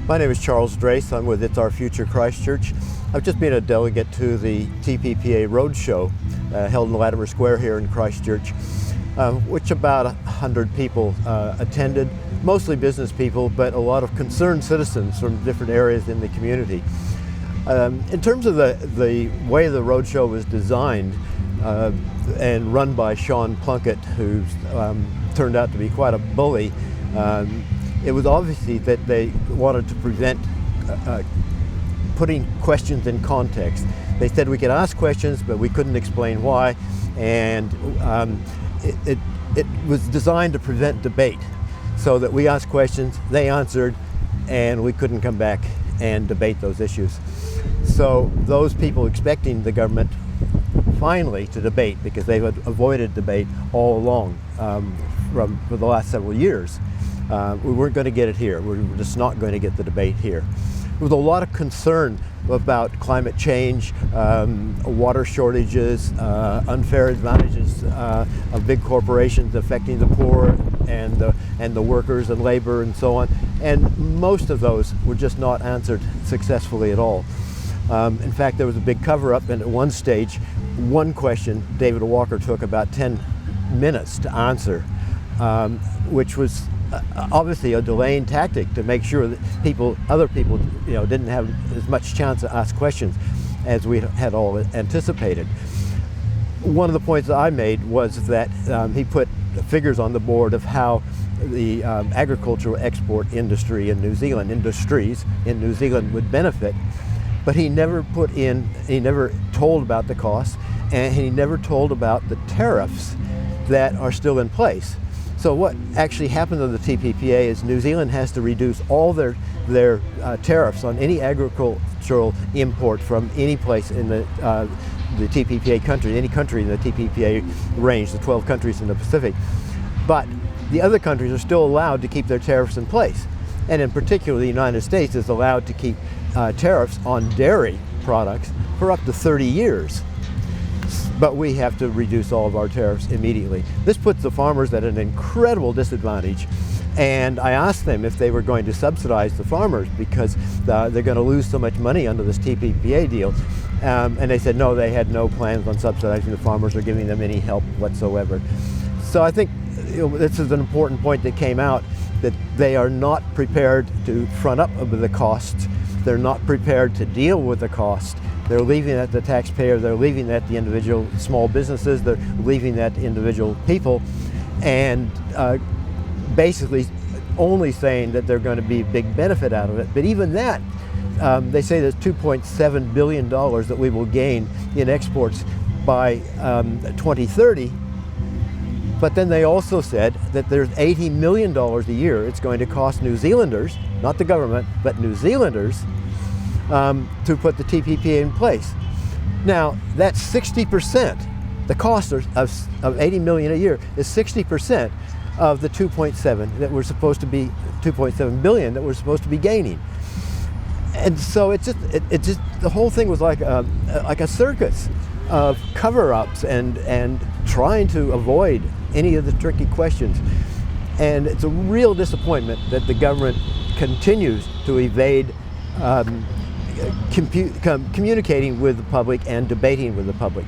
My name is Charles Drace. I'm with It's Our Future Christchurch. I've just been a delegate to the TPPA Roadshow held in Latimer Square here in Christchurch, which about 100 people attended, mostly business people, but a lot of concerned citizens from different areas in the community. In terms of the way the roadshow was designed and run by Sean Plunkett, who's turned out to be quite a bully, it was obviously that they wanted to prevent putting questions in context. They said we could ask questions, but we couldn't explain why, and it was designed to prevent debate, so that we asked questions, they answered, and we couldn't come back and debate those issues. So those people expecting the government finally to debate, because they've avoided debate all along for the last several years, we weren't going to get it here. We were just not going to get the debate here. There was a lot of concern about climate change, water shortages, unfair advantages of big corporations affecting the poor and the workers and labor and so on. And most of those were just not answered successfully at all. In fact, there was a big cover-up, and at one stage, one question David Walker took about 10 minutes to answer, which was obviously a delaying tactic to make sure that other people, didn't have as much chance to ask questions as we had all anticipated. One of the points that I made was that he put figures on the board of how the agricultural export industry in New Zealand, industries in New Zealand would benefit, but he never told about the costs, and he never told about the tariffs that are still in place. So what actually happened to the TPPA is New Zealand has to reduce all their tariffs on any agricultural import from any place in the TPPA country, any country in the TPPA range, the 12 countries in the Pacific. But the other countries are still allowed to keep their tariffs in place. And in particular, the United States is allowed to keep tariffs on dairy products for up to 30 years. But we have to reduce all of our tariffs immediately. This puts the farmers at an incredible disadvantage. And I asked them if they were going to subsidize the farmers because they're going to lose so much money under this TPPA deal. And they said no, they had no plans on subsidizing the farmers or giving them any help whatsoever. So I think this is an important point that came out, that they are not prepared to front up with the costs. They're not prepared to deal with the cost. They're leaving that to the taxpayer, they're leaving that to the individual small businesses, they're leaving that to individual people, and basically only saying that they're going to be a big benefit out of it. But even that, they say there's $2.7 billion that we will gain in exports by 2030. But then they also said that there's $80 million a year it's going to cost New Zealanders, not the government, but New Zealanders, to put the TPPA in place. Now, that's 60%. The cost of 80 million a year is 60% of the 2.7 that we're supposed to be, 2.7 billion that we're supposed to be gaining. And so it just the whole thing was like a circus of cover-ups and trying to avoid any of the tricky questions. And it's a real disappointment that the government continues to evade communicating with the public and debating with the public.